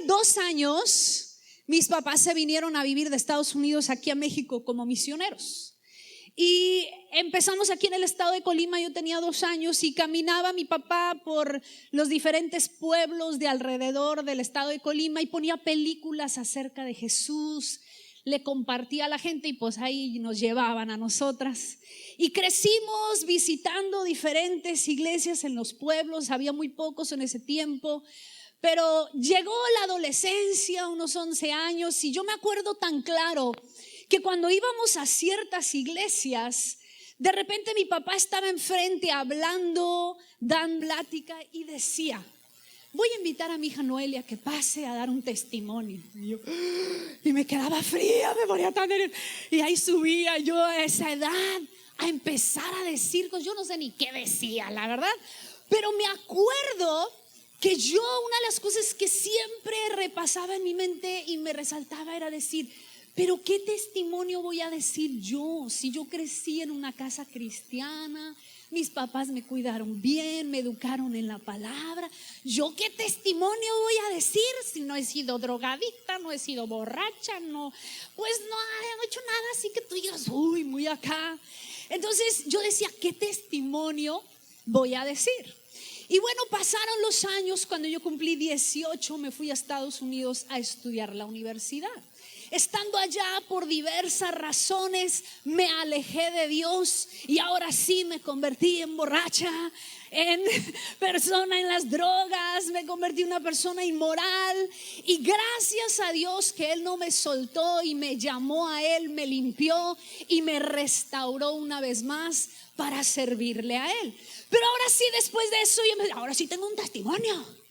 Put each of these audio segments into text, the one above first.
2 años, mis papás se vinieron a vivir de Estados Unidos aquí a México como misioneros. Y empezamos aquí en el estado de Colima. Yo tenía 2 años y caminaba mi papá por los diferentes pueblos de alrededor del estado de Colima y ponía películas acerca de Jesús, le compartía a la gente y pues ahí nos llevaban a nosotras. Y crecimos visitando diferentes iglesias en los pueblos, había muy pocos en ese tiempo. Pero llegó la adolescencia, unos 11 años, y yo me acuerdo tan claro que cuando íbamos a ciertas iglesias, de repente mi papá estaba enfrente hablando, dando plática y decía: voy a invitar a mi hija Noelia que pase a dar un testimonio. Y me quedaba fría, me ponía tan nerviosa. Y ahí subía yo a esa edad a empezar a decir cosas. Yo no sé ni qué decía, la verdad. Pero me acuerdo que una de las cosas que siempre repasaba en mi mente y me resaltaba era decir: pero ¿qué testimonio voy a decir yo? Si yo crecí en una casa cristiana, mis papás me cuidaron bien, me educaron en la palabra. ¿Yo qué testimonio voy a decir si no he sido drogadicta, no he sido borracha, pues no he hecho nada así que tú digas, uy, muy acá? Entonces yo decía, ¿qué testimonio voy a decir? Y bueno, pasaron los años. Cuando yo cumplí 18 me fui a Estados Unidos a estudiar la universidad. Estando allá, por diversas razones, me alejé de Dios y ahora sí me convertí en borracha, en persona en las drogas, me convertí en una persona inmoral. Y gracias a Dios que Él no me soltó y me llamó a Él, me limpió y me restauró una vez más para servirle a Él. Pero ahora sí, después de eso, ahora sí tengo un testimonio.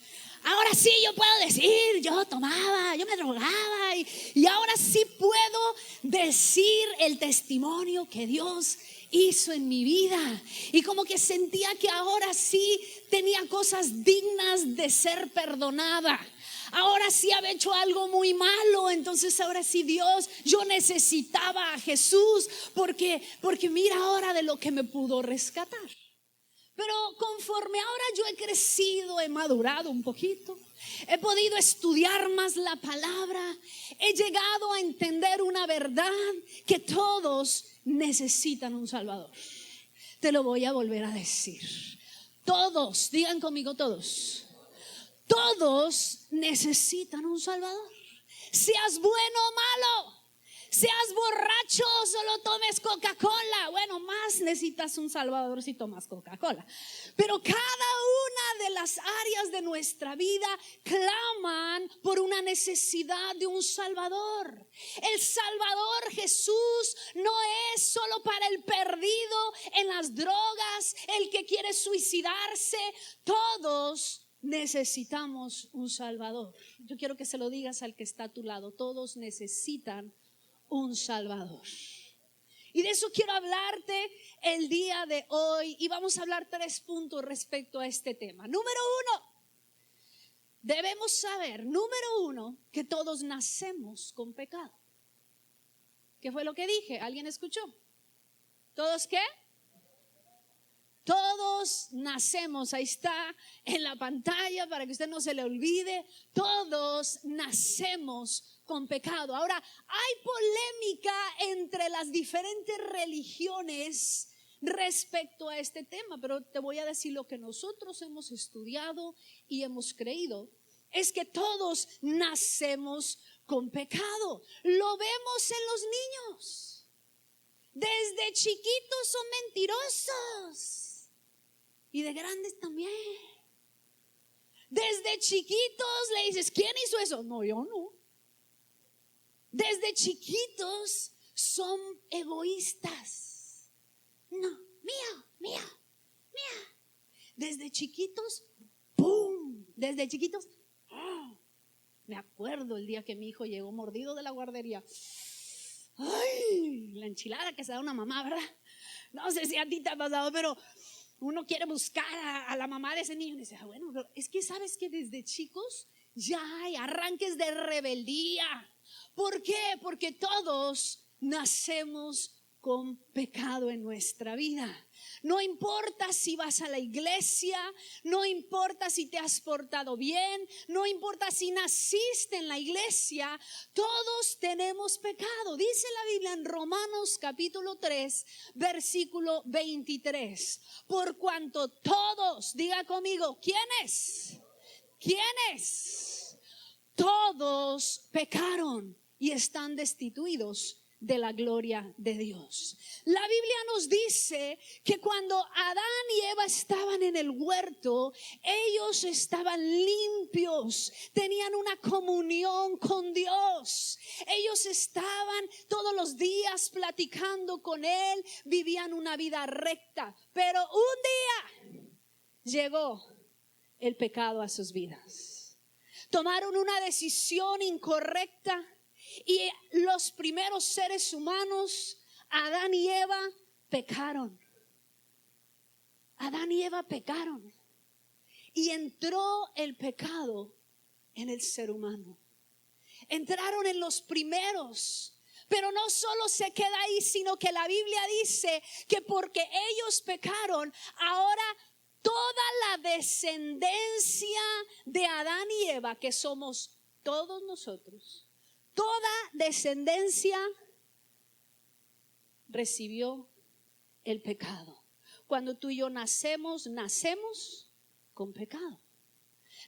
Ahora sí yo puedo decir, yo tomaba, yo me drogaba y ahora sí puedo decir el testimonio que Dios hizo en mi vida. Y como que sentía que ahora sí tenía cosas dignas de ser perdonada. Ahora sí había hecho algo muy malo, entonces ahora sí Dios, yo necesitaba a Jesús porque mira ahora de lo que me pudo rescatar. Pero conforme ahora yo he crecido, he madurado un poquito, he podido estudiar más la palabra, he llegado a entender una verdad: que todos necesitan un Salvador. Te lo voy a volver a decir. Todos, digan conmigo todos. Todos necesitan un Salvador. Seas bueno o malo, seas borracho o solo tomes Coca-Cola. Bueno, más necesitas un Salvador si tomas Coca-Cola. Pero cada una de las áreas de nuestra vida claman por una necesidad de un Salvador. El Salvador Jesús no es solo para el perdido en las drogas, el que quiere suicidarse. Todos necesitamos un Salvador. Yo quiero que se lo digas al que está a tu lado. Todos necesitan un Salvador. Y de eso quiero hablarte el día de hoy. Y vamos a hablar 3 puntos respecto a este tema. Número 1, debemos saber, número 1, que todos nacemos con pecado. ¿Qué fue lo que dije? ¿Alguien escuchó? ¿Todos qué? Todos nacemos, ahí está en la pantalla para que usted no se le olvide. Todos nacemos con pecado. Ahora, hay polémica entre las diferentes religiones respecto a este tema, pero te voy a decir lo que nosotros hemos estudiado y hemos creído: es que todos nacemos con pecado. Lo vemos en los niños. Desde chiquitos son mentirosos. Y de grandes también. Desde chiquitos le dices, ¿quién hizo eso? No, yo no. Desde chiquitos son egoístas. No, mío. Desde chiquitos, ¡pum! Desde chiquitos, ¡oh! Me acuerdo el día que mi hijo llegó mordido de la guardería. ¡Ay! La enchilada que se da una mamá, ¿verdad? No sé si a ti te ha pasado, pero uno quiere buscar a la mamá de ese niño y dice, bueno, pero es que sabes que desde chicos ya hay arranques de rebeldía. ¿Por qué? Porque todos nacemos con pecado en nuestra vida. No importa si vas a la iglesia, no importa si te has portado bien, no importa si naciste en la iglesia, todos tenemos pecado. Dice la Biblia en Romanos capítulo 3, versículo 23. Por cuanto todos, diga conmigo, ¿quiénes? ¿Quiénes? Todos pecaron y están destituidos de la gloria de Dios. La Biblia nos dice que cuando Adán y Eva estaban en el huerto, ellos estaban limpios, tenían una comunión con Dios. Ellos estaban todos los días platicando con Él, vivían una vida recta. Pero un día llegó el pecado a sus vidas. Tomaron una decisión incorrecta. Y los primeros seres humanos, Adán y Eva, pecaron. Adán y Eva pecaron. Y entró el pecado en el ser humano. Entraron en los primeros. Pero no solo se queda ahí, sino que la Biblia dice que porque ellos pecaron, ahora toda la descendencia de Adán y Eva, que somos todos nosotros, toda descendencia recibió el pecado. Cuando tú y yo nacemos con pecado.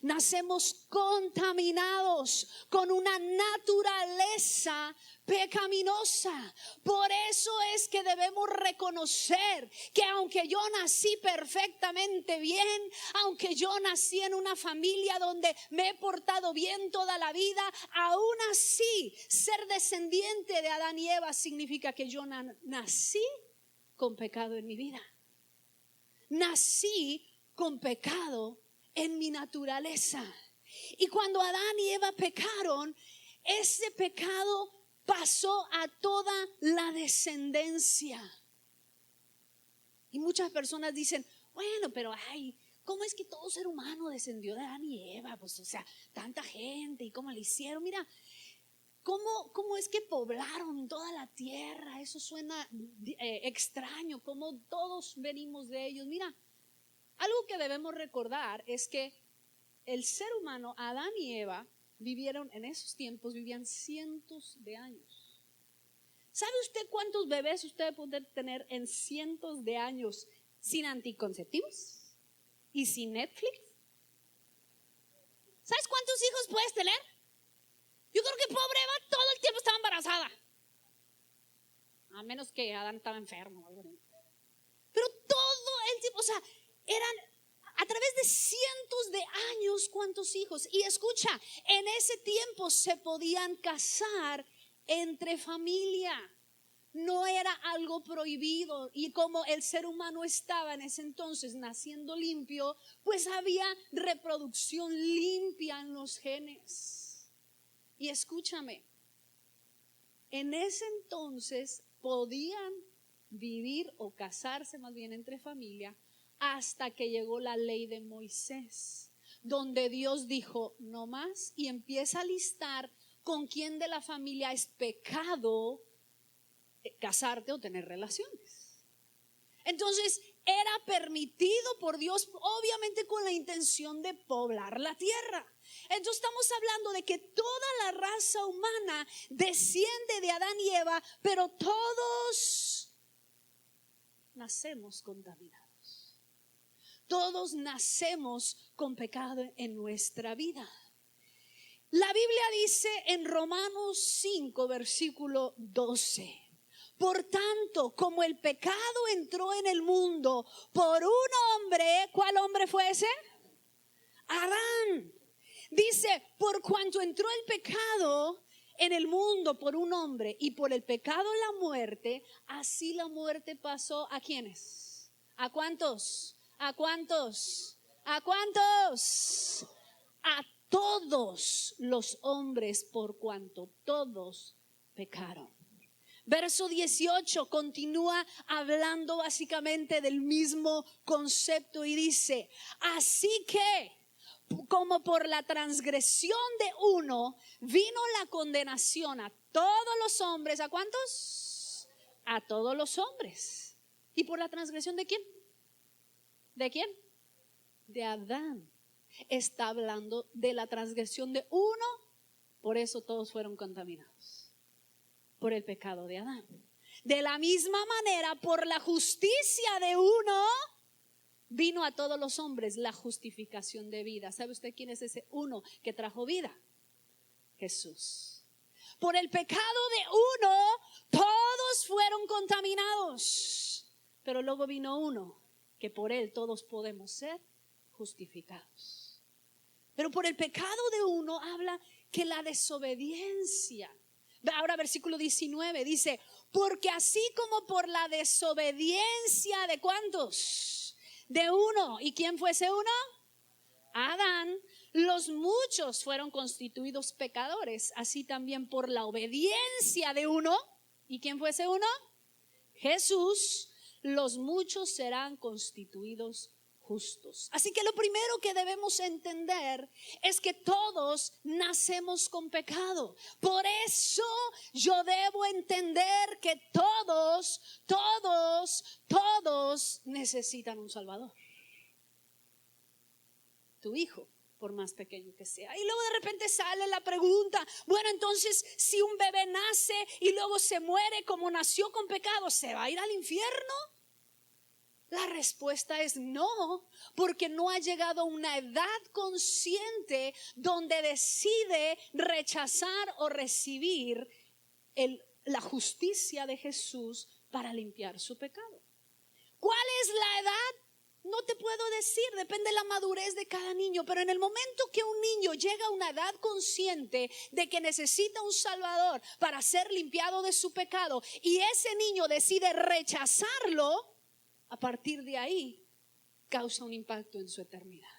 Nacemos contaminados con una naturaleza pecaminosa. Por eso es que debemos reconocer que aunque yo nací perfectamente bien, aunque yo nací en una familia donde me he portado bien toda la vida, aún así ser descendiente de Adán y Eva significa que yo nací con pecado en mi vida. Nací con pecado en mi naturaleza. Y cuando Adán y Eva pecaron, ese pecado pasó a toda la descendencia. Y muchas personas dicen, bueno, pero ¿cómo es que todo ser humano descendió de Adán y Eva? Pues o sea, tanta gente y cómo le hicieron. Mira, ¿cómo es que poblaron toda la tierra? Eso suena extraño, como todos venimos de ellos. Mira, algo que debemos recordar es que el ser humano, Adán y Eva, vivieron en esos tiempos, vivían cientos de años. ¿Sabe usted cuántos bebés usted puede tener en cientos de años sin anticonceptivos y sin Netflix? ¿Sabes cuántos hijos puedes tener? Yo creo que pobre Eva todo el tiempo estaba embarazada. A menos que Adán estaba enfermo o algo así. Pero todo el tiempo, o sea, eran a través de cientos de años cuántos hijos. Y escucha, en ese tiempo se podían casar entre familia. No era algo prohibido. Y como el ser humano estaba en ese entonces naciendo limpio, pues había reproducción limpia en los genes. Y escúchame, en ese entonces podían vivir o casarse más bien entre familia hasta que llegó la ley de Moisés, donde Dios dijo no más, y empieza a listar con quién de la familia es pecado casarte o tener relaciones. Entonces era permitido por Dios, obviamente con la intención de poblar la tierra. Entonces estamos hablando de que toda la raza humana desciende de Adán y Eva, pero todos nacemos contaminados. Todos nacemos con pecado en nuestra vida. La Biblia dice en Romanos 5, versículo 12: por tanto, como el pecado entró en el mundo por un hombre, ¿cuál hombre fue ese? Adán. Dice, por cuanto entró el pecado en el mundo por un hombre y por el pecado la muerte, así la muerte pasó ¿a quiénes? ¿A cuántos? ¿A cuántos? ¿A cuántos? A todos los hombres, por cuanto todos pecaron. Verso 18 continúa hablando básicamente del mismo concepto y dice, así que como por la transgresión de uno vino la condenación a todos los hombres. ¿A cuántos? a todos los hombres. ¿Y por la transgresión de quién? ¿De quién? De Adán. Está hablando de la transgresión de uno, por eso todos fueron contaminados, por el pecado de Adán. De la misma manera, por la justicia de uno, vino a todos los hombres la justificación de vida. ¿Sabe usted quién es ese uno que trajo vida? Jesús. Por el pecado de uno, todos fueron contaminados. Pero luego vino uno, que por él todos podemos ser justificados. Pero por el pecado de uno habla que la desobediencia. Ahora versículo 19 dice, porque así como por la desobediencia de ¿cuántos? De uno. ¿Y quién fue ese uno? Adán. Los muchos fueron constituidos pecadores, así también por la obediencia de uno. ¿Y quién fue ese uno? Jesús. Los muchos serán constituidos justos. Así que lo primero que debemos entender es que todos nacemos con pecado. Por eso yo debo entender que todos necesitan un Salvador. Tu hijo, por más pequeño que sea. Y luego de repente sale la pregunta, bueno, entonces si un bebé nace y luego se muere como nació con pecado, ¿se va a ir al infierno? La respuesta es no, porque no ha llegado a una edad consciente donde decide rechazar o recibir la justicia de Jesús para limpiar su pecado. ¿Cuál es la edad? No te puedo decir, depende de la madurez de cada niño, pero en el momento que un niño llega a una edad consciente de que necesita un Salvador para ser limpiado de su pecado y ese niño decide rechazarlo, a partir de ahí causa un impacto en su eternidad.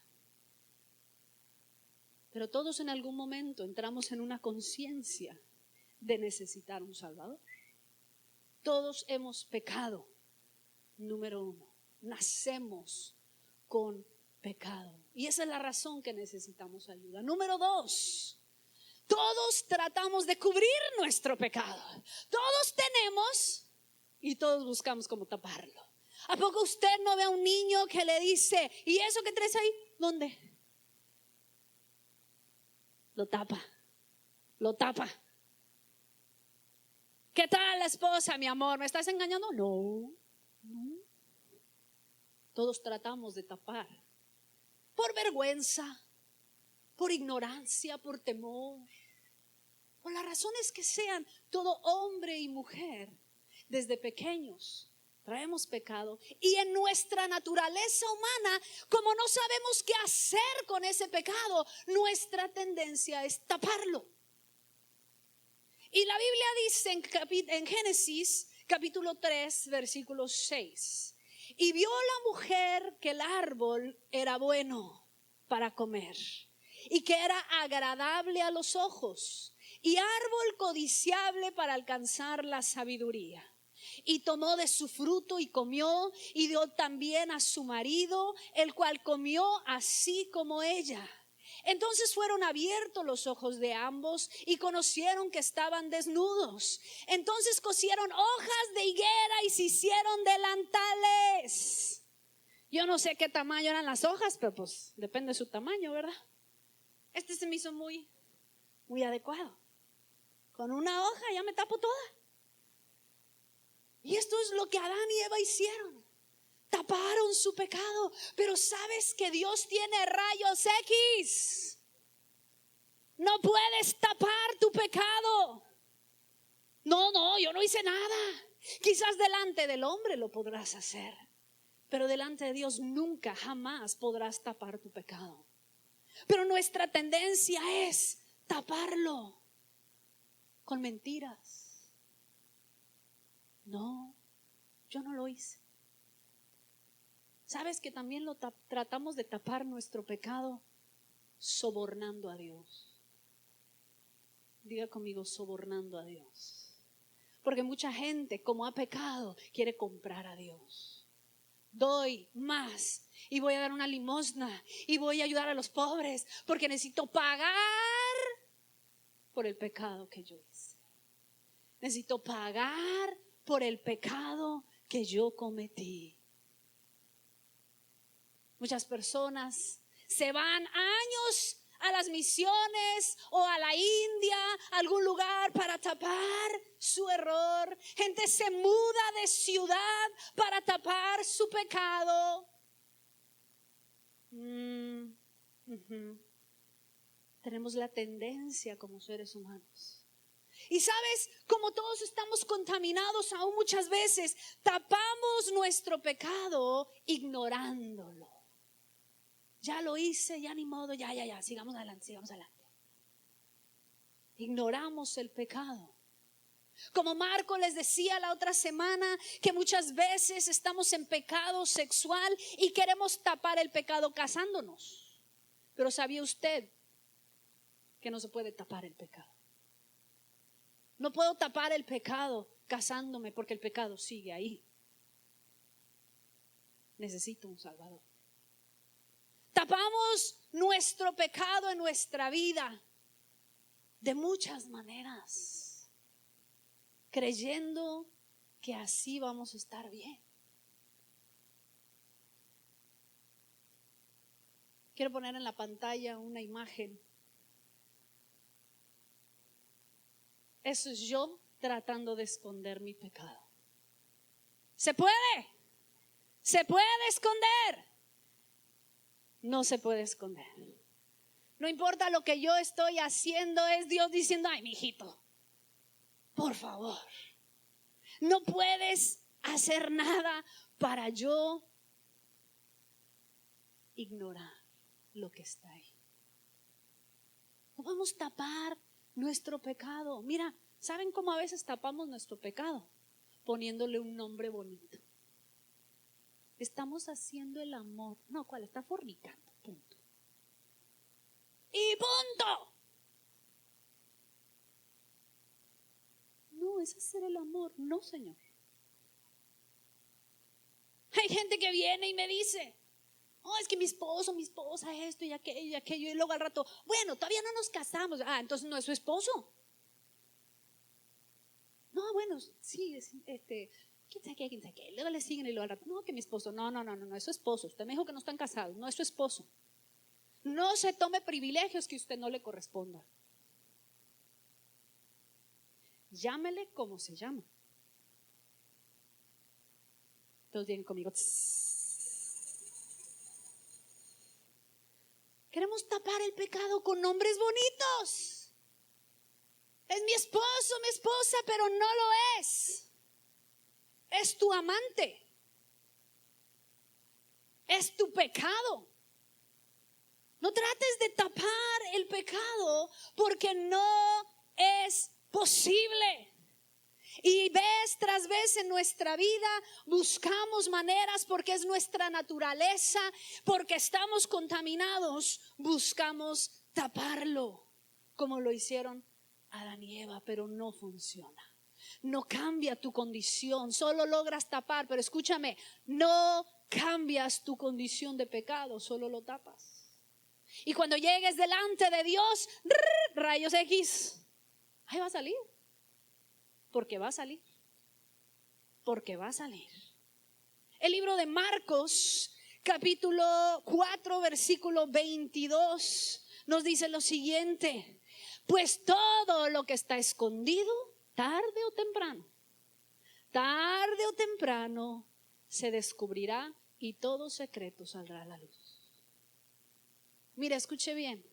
Pero todos en algún momento entramos en una conciencia de necesitar un Salvador. Todos hemos pecado. Número uno, nacemos con pecado. Y esa es la razón que necesitamos ayuda. Número dos, todos tratamos de cubrir nuestro pecado. Todos tenemos y todos buscamos cómo taparlo. ¿A poco usted no ve a un niño que le dice, ¿y eso que traes ahí? ¿Dónde? Lo tapa. ¿Qué tal la esposa, mi amor? ¿Me estás engañando? No. Todos tratamos de tapar. Por vergüenza, por ignorancia, por temor. Por las razones que sean, todo hombre y mujer, desde pequeños, traemos pecado y en nuestra naturaleza humana, como no sabemos qué hacer con ese pecado, nuestra tendencia es taparlo. Y la Biblia dice en Génesis capítulo 3 versículo 6, y vio la mujer que el árbol era bueno para comer y que era agradable a los ojos y árbol codiciable para alcanzar la sabiduría. Y tomó de su fruto y comió, y dio también a su marido, el cual comió así como ella. Entonces fueron abiertos los ojos de ambos y conocieron que estaban desnudos. Entonces cosieron hojas de higuera y se hicieron delantales. Yo no sé qué tamaño eran las hojas, pero pues depende de su tamaño, ¿verdad? Este se me hizo muy adecuado. Con una hoja ya me tapo toda. Y esto es lo que Adán y Eva hicieron. Taparon su pecado. Pero sabes que Dios tiene rayos X. No puedes tapar tu pecado. No, yo no hice nada. Quizás delante del hombre lo podrás hacer, pero delante de Dios nunca, jamás podrás tapar tu pecado. Pero nuestra tendencia es taparlo con mentiras. No, yo no lo hice. ¿Sabes que también tratamos de tapar nuestro pecado sobornando a Dios? Diga conmigo, sobornando a Dios. Porque mucha gente, como ha pecado, quiere comprar a Dios. Doy más y voy a dar una limosna y voy a ayudar a los pobres porque necesito pagar por el pecado que yo hice. Necesito pagar por el pecado que yo cometí. Muchas personas se van años a las misiones o a la India, a algún lugar para tapar su error. Gente se muda de ciudad para tapar su pecado. Tenemos la tendencia como seres humanos. Y sabes, como todos estamos contaminados, aún muchas veces tapamos nuestro pecado ignorándolo. Ya lo hice, ya ni modo, ya, sigamos adelante. Ignoramos el pecado. Como Marco les decía la otra semana, que muchas veces estamos en pecado sexual y queremos tapar el pecado casándonos. Pero ¿sabía usted que no se puede tapar el pecado? No puedo tapar el pecado casándome porque el pecado sigue ahí. Necesito un Salvador. Tapamos nuestro pecado en nuestra vida de muchas maneras, creyendo que así vamos a estar bien. Quiero poner en la pantalla una imagen. Eso es yo tratando de esconder mi pecado. ¿Se puede? ¿Se puede esconder? No se puede esconder. No importa lo que yo estoy haciendo, es Dios diciendo: ay, mijito, por favor, no puedes hacer nada para yo ignorar lo que está ahí. No podemos tapar nuestro pecado. Mira, ¿saben cómo a veces tapamos nuestro pecado? Poniéndole un nombre bonito. Estamos haciendo el amor. No, ¿cuál? Está fornicando, punto. Y punto. No, es hacer el amor. No, Señor. Hay gente que viene y me dice: oh, es que mi esposa, esto y aquello. Y luego al rato: bueno, todavía no nos casamos. Ah, entonces no es su esposo. No, bueno, sí, quién sabe qué. Luego le siguen y luego al rato: no, que mi esposo. No es su esposo. Usted me dijo que no están casados. No es su esposo. No se tome privilegios que usted no le corresponda. Llámele como se llama. Todos vienen conmigo. Queremos tapar el pecado con nombres bonitos. Es mi esposo, mi esposa, pero no lo es. Es tu amante. Es tu pecado. No trates de tapar el pecado porque no es posible. Y vez tras vez en nuestra vida buscamos maneras, porque es nuestra naturaleza, porque estamos contaminados, buscamos taparlo, como lo hicieron Adán y Eva, pero no funciona. No cambia tu condición, solo logras tapar, pero escúchame, no cambias tu condición de pecado, solo lo tapas. Y cuando llegues delante de Dios, rayos X, ahí va a salir. Porque va a salir. Porque va a salir. El libro de Marcos, capítulo 4, versículo 22, nos dice lo siguiente: pues todo lo que está escondido, tarde o temprano, se descubrirá y todo secreto saldrá a la luz. Mira, escuche bien.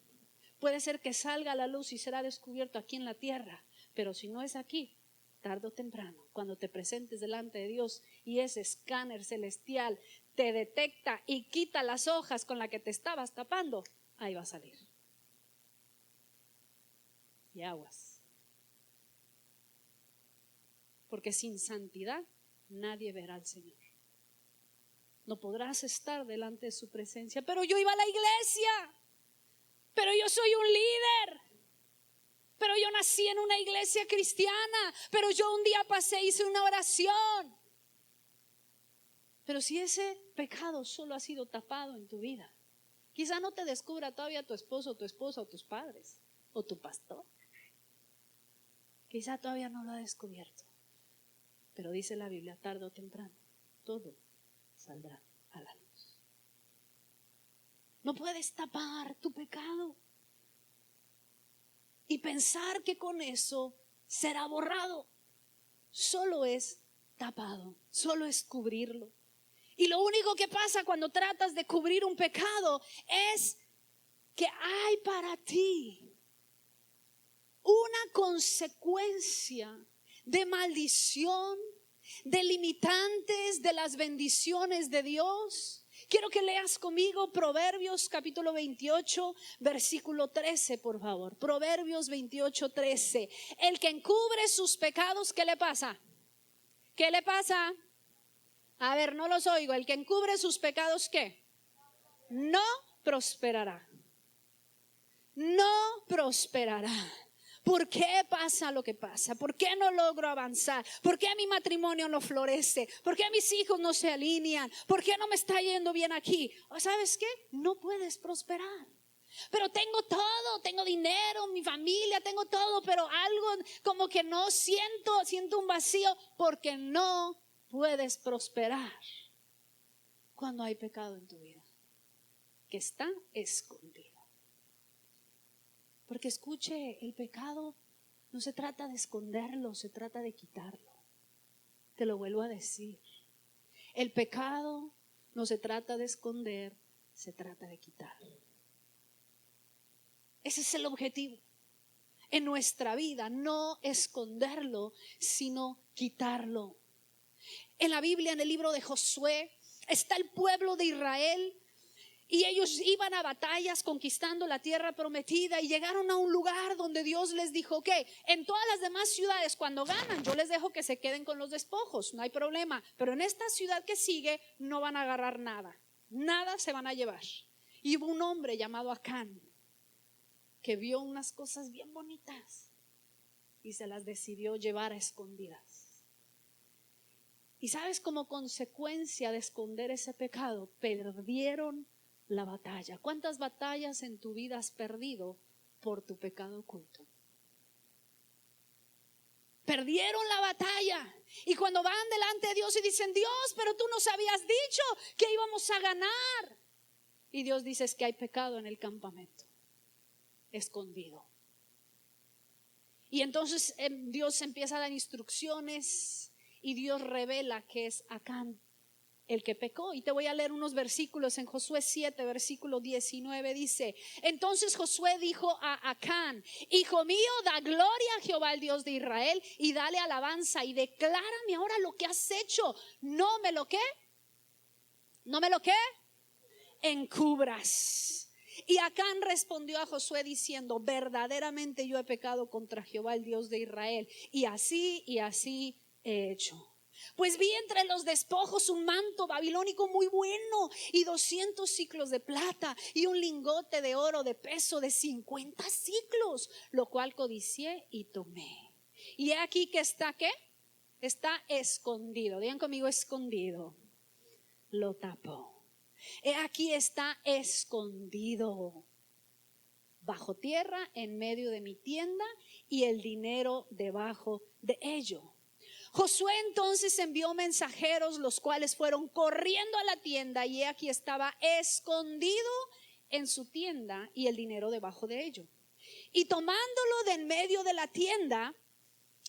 Puede ser que salga a la luz y será descubierto aquí en la tierra, pero si no es aquí, tarde o temprano, cuando te presentes delante de Dios y ese escáner celestial te detecta y quita las hojas con las que te estabas tapando, ahí va a salir. Y aguas. Porque sin santidad nadie verá al Señor. No podrás estar delante de su presencia. Pero yo iba a la iglesia. Pero yo soy un líder. Pero yo nací en una iglesia cristiana. Pero yo un día pasé, hice una oración. Pero si ese pecado solo ha sido tapado en tu vida, quizá no te descubra todavía tu esposo, tu esposa o tus padres o tu pastor. Quizá todavía no lo ha descubierto. Pero dice la Biblia, tarde o temprano, todo saldrá a la luz. No puedes tapar tu pecado y pensar que con eso será borrado. Solo es tapado, solo es cubrirlo. Y lo único que pasa cuando tratas de cubrir un pecado es que hay para ti una consecuencia de maldición, de limitantes de las bendiciones de Dios. Quiero que leas conmigo Proverbios capítulo 28, versículo 13, por favor. Proverbios 28, 13. El que encubre sus pecados, ¿qué le pasa? ¿Qué le pasa? A ver, no los oigo. El que encubre sus pecados, ¿qué? No prosperará. No prosperará. ¿Por qué pasa lo que pasa? ¿Por qué no logro avanzar? ¿Por qué mi matrimonio no florece? ¿Por qué mis hijos no se alinean? ¿Por qué no me está yendo bien aquí? ¿Sabes qué? No puedes prosperar. Pero tengo todo, tengo dinero, mi familia, tengo todo, pero algo como que no siento un vacío porque no puedes prosperar cuando hay pecado en tu vida que está escondido. Porque escuche, el pecado no se trata de esconderlo, se trata de quitarlo. Te lo vuelvo a decir. El pecado no se trata de esconder, se trata de quitarlo. Ese es el objetivo en nuestra vida, no esconderlo, sino quitarlo. En la Biblia, en el libro de Josué, está el pueblo de Israel. Y ellos iban a batallas conquistando la tierra prometida y llegaron a un lugar donde Dios les dijo, ok, en todas las demás ciudades cuando ganan yo les dejo que se queden con los despojos, no hay problema, pero en esta ciudad que sigue no van a agarrar nada, nada se van a llevar. Y hubo un hombre llamado Acán que vio unas cosas bien bonitas y se las decidió llevar a escondidas. Y sabes, como consecuencia de esconder ese pecado, perdieron la batalla. ¿Cuántas batallas en tu vida has perdido por tu pecado oculto? Perdieron la batalla. Y cuando van delante de Dios y dicen, Dios, pero tú nos habías dicho que íbamos a ganar. Y Dios dice, es que hay pecado en el campamento, escondido. Y entonces Dios empieza a dar instrucciones y Dios revela que es Acán el que pecó. Y te voy a leer unos versículos en Josué 7, versículo 19, dice, entonces Josué dijo a Acán, hijo mío, da gloria a Jehová el Dios de Israel y dale alabanza y declárame ahora lo que has hecho, no me lo encubras. Y Acán respondió a Josué diciendo, verdaderamente yo he pecado contra Jehová el Dios de Israel y así he hecho. Pues vi entre los despojos un manto babilónico muy bueno y 200 siclos de plata y un lingote de oro de peso de 50 siclos, lo cual codicié y tomé. Y he aquí que está, ¿qué? Está escondido. Digan conmigo, escondido. Lo tapó. He aquí está escondido bajo tierra en medio de mi tienda y el dinero debajo de ello. Josué entonces envió mensajeros, los cuales fueron corriendo a la tienda y he aquí estaba escondido en su tienda y el dinero debajo de ello. Y tomándolo de en medio de la tienda,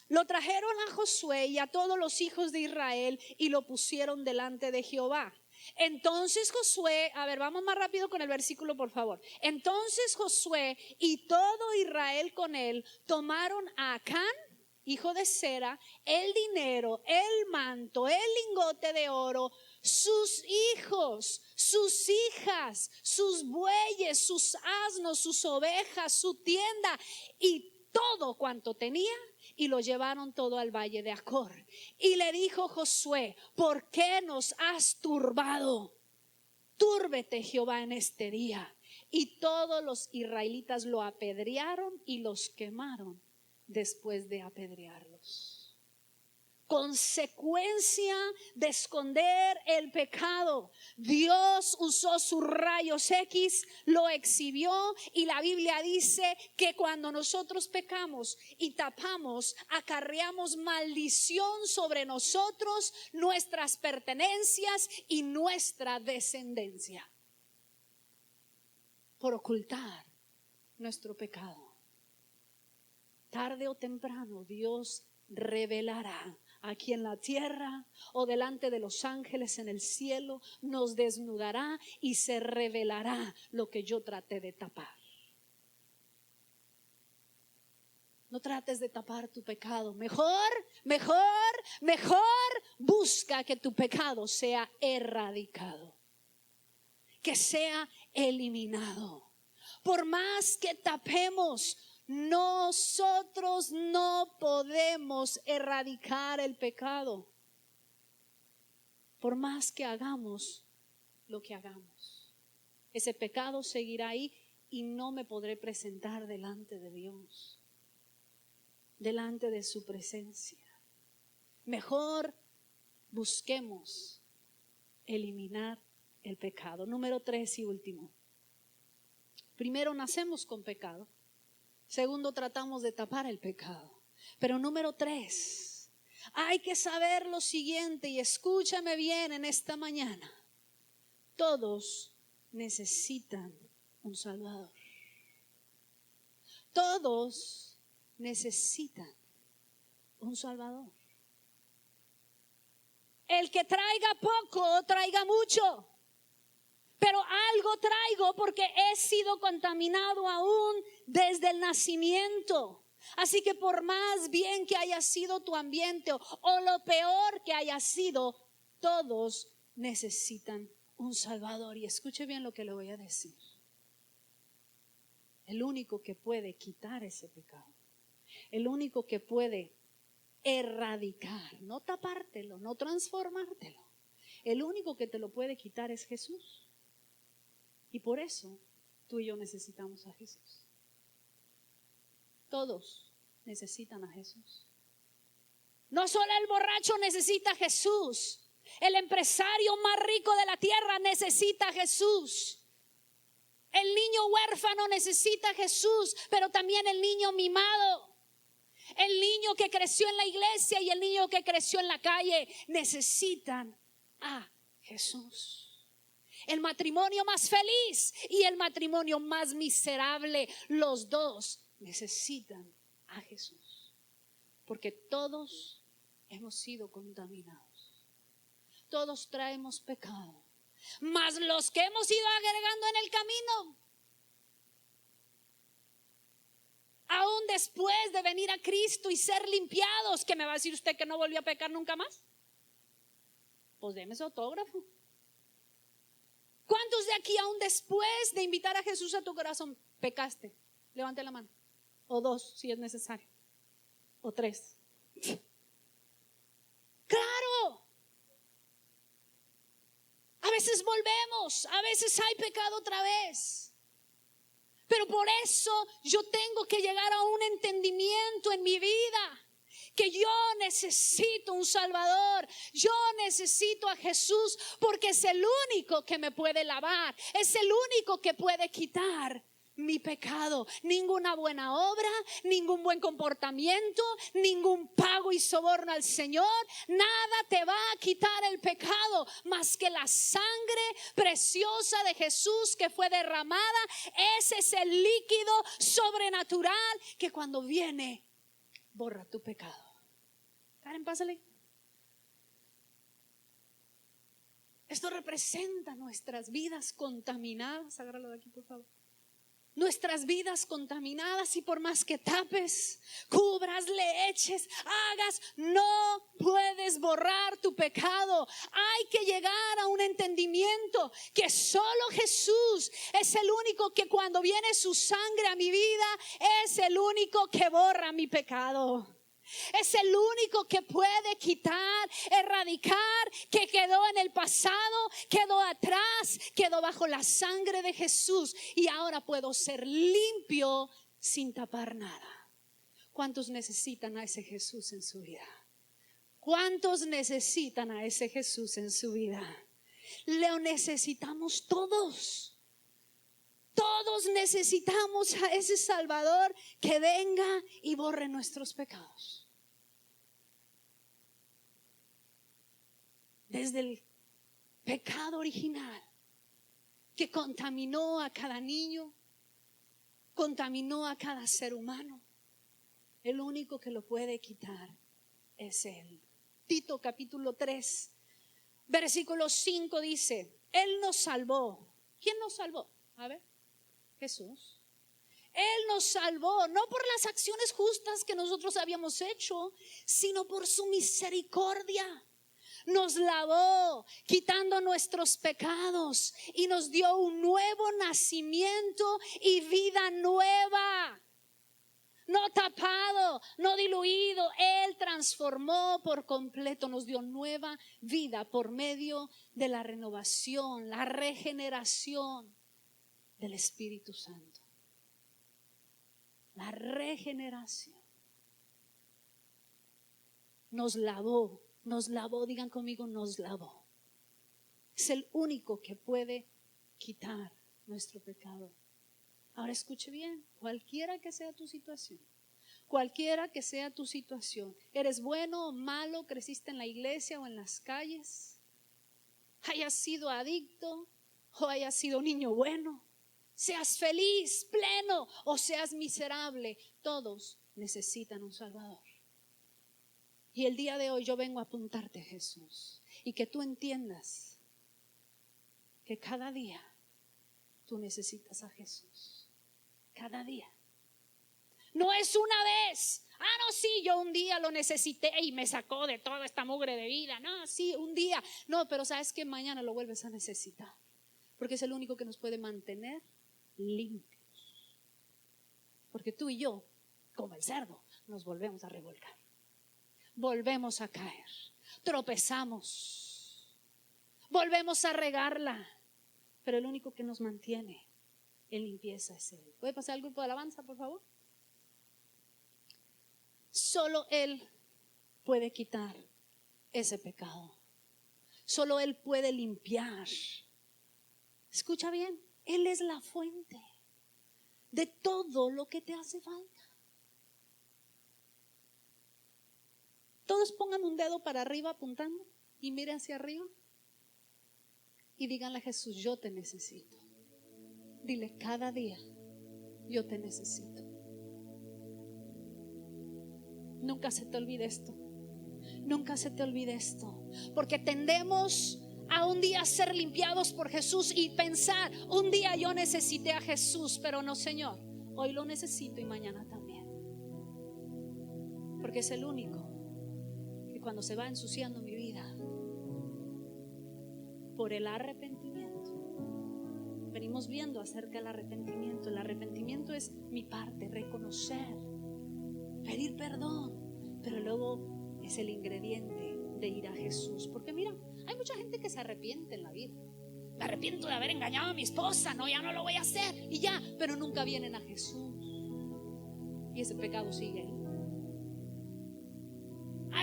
lo trajeron a Josué y a todos los hijos de Israel y lo pusieron delante de Jehová. Entonces Josué, a ver, vamos más rápido con el versículo, por favor. Entonces Josué y todo Israel con él tomaron a Acán, hijo de Zera, el dinero, el manto, el lingote de oro, sus hijos, sus hijas, sus bueyes, sus asnos, sus ovejas, su tienda y todo cuanto tenía, y lo llevaron todo al valle de Acor. Y le dijo Josué, ¿por qué nos has turbado? Túrbete Jehová en este día. Y todos los israelitas lo apedrearon y los quemaron después de apedrearlos. consecuencia de esconder el pecado. Dios usó sus rayos X, lo exhibió, y la Biblia dice que cuando nosotros pecamos y tapamos, acarreamos maldición sobre nosotros, nuestras pertenencias y nuestra descendencia, por ocultar nuestro pecado. Tarde o temprano Dios revelará, aquí en la tierra o delante de los ángeles en el cielo, nos desnudará y se revelará lo que yo traté de tapar. No trates de tapar tu pecado. Mejor busca que tu pecado sea erradicado, que sea eliminado. Por más que tapemos, nosotros no podemos erradicar el pecado. Por más que hagamos lo que hagamos, ese pecado seguirá ahí y no me podré presentar delante de Dios, delante de su presencia. Mejor busquemos eliminar el pecado. Número 3 y último. Primero, nacemos con pecado. Segundo, tratamos de tapar el pecado. Pero número 3, hay que saber lo siguiente, y escúchame bien en esta mañana. Todos necesitan un Salvador. Todos necesitan un Salvador. El que traiga poco, traiga mucho. Pero algo traigo porque he sido contaminado aún desde el nacimiento. Así que por más bien que haya sido tu ambiente o lo peor que haya sido, todos necesitan un Salvador. Y escuche bien lo que le voy a decir. El único que puede quitar ese pecado, el único que puede erradicar, no tapártelo, no transformártelo, el único que te lo puede quitar es Jesús. Y por eso tú y yo necesitamos a Jesús. Todos necesitan a Jesús. No solo el borracho necesita a Jesús, el empresario más rico de la tierra necesita a Jesús. El niño huérfano necesita a Jesús, pero también el niño mimado, el niño que creció en la iglesia y el niño que creció en la calle necesitan a Jesús. El matrimonio más feliz y el matrimonio más miserable, los dos necesitan a Jesús. Porque todos hemos sido contaminados. Todos traemos pecado. Mas los que hemos ido agregando en el camino, aún después de venir a Cristo y ser limpiados, ¿qué me va a decir usted que no volvió a pecar nunca más? Pues deme ese autógrafo. ¿Cuántos de aquí aún después de invitar a Jesús a tu corazón pecaste? Levante la mano. O 2 si es necesario. O 3. ¡Claro! A veces volvemos, a veces hay pecado otra vez. Pero por eso yo tengo que llegar a un entendimiento en mi vida, que yo necesito un Salvador, yo necesito a Jesús, porque es el único que me puede lavar, es el único que puede quitar mi pecado. Ninguna buena obra, ningún buen comportamiento, ningún pago y soborno al Señor, nada te va a quitar el pecado más que la sangre preciosa de Jesús que fue derramada. Ese es el líquido sobrenatural que cuando viene borra tu pecado. Karen, pásale. Esto representa nuestras vidas contaminadas. Agárralo de aquí, por favor. Nuestras vidas contaminadas, y por más que tapes, cubras, le eches, hagas, no puedes borrar tu pecado. Hay que llegar a un entendimiento que solo Jesús es el único que cuando viene su sangre a mi vida es el único que borra mi pecado. Es el único que puede quitar, erradicar, que quedó en el pasado, quedó atrás, quedó bajo la sangre de Jesús, y ahora puedo ser limpio sin tapar nada. ¿Cuántos necesitan a ese Jesús en su vida? ¿Cuántos necesitan a ese Jesús en su vida? Lo necesitamos todos. Todos necesitamos a ese Salvador que venga y borre nuestros pecados. Desde el pecado original que contaminó a cada niño, contaminó a cada ser humano, el único que lo puede quitar es Él. Tito capítulo 3, versículo 5 dice: Él nos salvó. ¿Quién nos salvó? A ver, Jesús. Él nos salvó, no por las acciones justas que nosotros habíamos hecho, sino por su misericordia. Nos lavó, quitando nuestros pecados, y nos dio un nuevo nacimiento y vida nueva. No tapado, no diluido. Él transformó por completo, nos dio nueva vida por medio de la renovación, la regeneración del Espíritu Santo. La regeneración. Nos lavó, digan conmigo, nos lavó. Es el único que puede quitar nuestro pecado. Ahora escuche bien, cualquiera que sea tu situación, eres bueno o malo, creciste en la iglesia o en las calles, hayas sido adicto o hayas sido niño bueno, seas feliz, pleno o seas miserable, todos necesitan un Salvador. Y el día de hoy yo vengo a apuntarte, Jesús, y que tú entiendas que cada día tú necesitas a Jesús. Cada día. No es una vez. No, sí, yo un día lo necesité y me sacó de toda esta mugre de vida. No, sí, un día. No, pero sabes que mañana lo vuelves a necesitar, porque es el único que nos puede mantener limpios. Porque tú y yo, como el cerdo, nos volvemos a revolcar. Volvemos a caer. Tropezamos. Volvemos a regarla. Pero el único que nos mantiene en limpieza es Él. ¿Puede pasar al grupo de alabanza, por favor? Solo Él puede quitar ese pecado. Solo Él puede limpiar. Escucha bien, Él es la fuente de todo lo que te hace falta. Todos pongan un dedo para arriba apuntando y miren hacia arriba y díganle a Jesús: yo te necesito. Dile: cada día yo te necesito. Nunca se te olvide esto. Nunca se te olvide esto. Porque tendemos a un día ser limpiados por Jesús y pensar: un día yo necesité a Jesús, pero no, Señor, hoy lo necesito y mañana también. Porque es el único que cuando se va ensuciando mi vida por el arrepentimiento, venimos viendo acerca del arrepentimiento. El arrepentimiento es mi parte, reconocer, pedir perdón, pero luego es el ingrediente de ir a Jesús. Porque mira, hay mucha gente que se arrepiente en la vida. Me arrepiento de haber engañado a mi esposa, no, ya no lo voy a hacer y ya, pero nunca vienen a Jesús y ese pecado sigue ahí.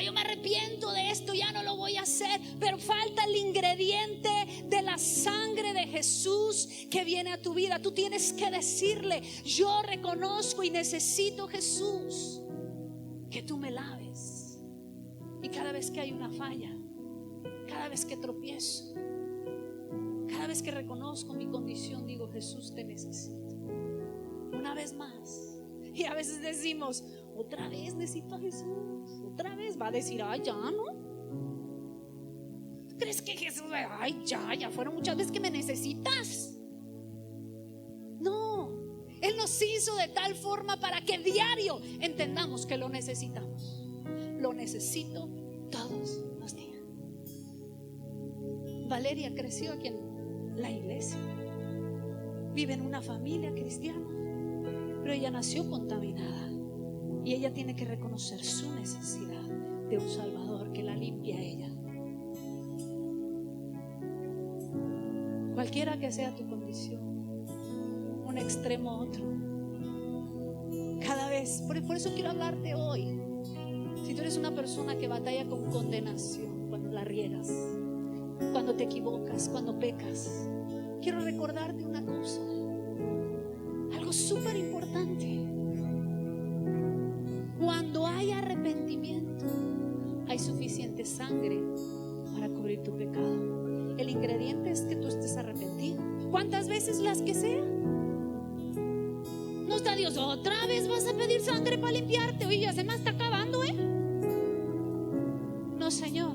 Yo me arrepiento de esto, ya no lo voy a hacer, pero falta el ingrediente de la sangre de Jesús que viene a tu vida. Tú tienes que decirle: yo reconozco y necesito, Jesús, que tú me laves. Y cada vez que hay una falla, cada vez que tropiezo, cada vez que reconozco mi condición, digo: Jesús, te necesito. Una vez más. Y a veces decimos: otra vez necesito a Jesús. Otra vez va a decir: ay, ya, ¿no? ¿Tú crees que Jesús, ay, ya fueron muchas veces que me necesitas? No, Él nos hizo de tal forma para que diario entendamos que lo necesitamos. Lo necesito todos los días. Valeria creció aquí en la iglesia, vive en una familia cristiana, pero ella nació contaminada. Y ella tiene que reconocer su necesidad de un Salvador que la limpie a ella. Cualquiera que sea tu condición, un extremo a otro, cada vez, por eso quiero hablarte hoy. Si tú eres una persona que batalla con condenación cuando la riegas, cuando te equivocas, cuando pecas, quiero recordarte una cosa, algo súper importante. Cuando hay arrepentimiento, hay suficiente sangre para cubrir tu pecado. El ingrediente es que tú estés arrepentido. ¿Cuántas veces? Las que sean. No está Dios, otra vez vas a pedir sangre para limpiarte. Oye, ya se me está acabando, No, Señor,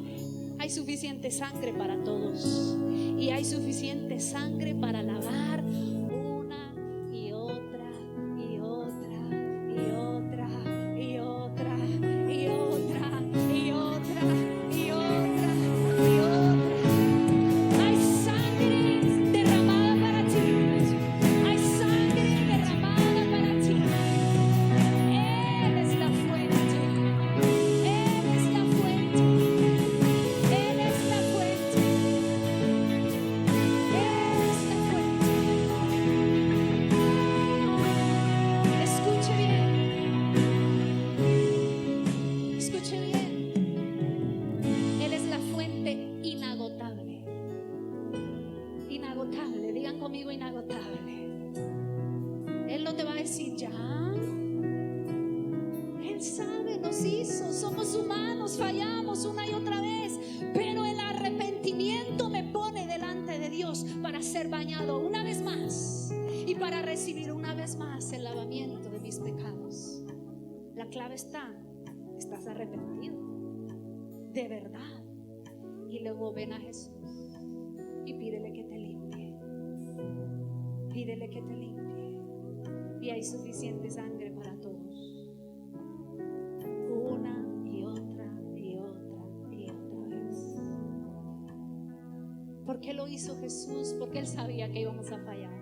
hay suficiente sangre para todos. Y hay suficiente sangre para lavar una y otra y otra y otra y otra y otra y otra y otra y otra. Hay sangre derramada para ti. Hay sangre derramada para ti. Él es la fuente. Él es la fuente. Él es la fuente. Él es la fuente. Escuche bien. Escuche bien. Él es la fuente inagotable. Inagotable. Digan conmigo, inagotable. Él no te va a decir ya. Él sabe, nos hizo. Somos humanos, fallamos una y otra vez. Pero el arrepentimiento me pone delante de Dios para ser bañado una vez más y para recibir una vez más el lavamiento de mis pecados. La clave está, estás arrepentido de verdad. Y luego ven a Jesús y pídele que te limpie. Pídele que te limpie. Y hay suficiente sangre para todos. Una y otra y otra y otra vez. ¿Por qué lo hizo Jesús? Porque Él sabía que íbamos a fallar.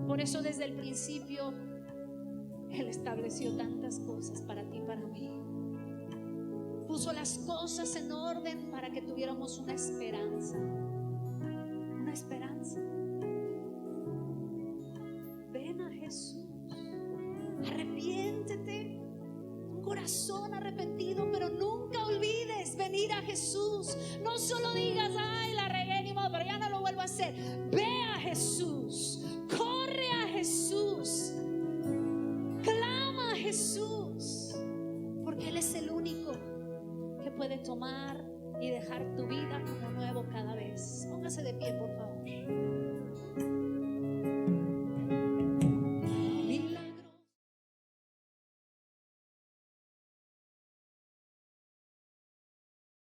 Por eso desde el principio Él estableció tantas cosas para ti y para mí. Puso las cosas en orden para que tuviéramos una esperanza. Una esperanza. Ven a Jesús. Arrepiéntete. Un corazón arrepentido, pero nunca olvides venir a Jesús. No solo digas, ay, la regué, ni modo, pero ya no lo vuelvo a hacer. Ve a Jesús. Corre a Jesús. Clama a Jesús. Porque Él es el único que puede tomar y dejar tu vida como nuevo cada vez. Póngase de pie, por favor.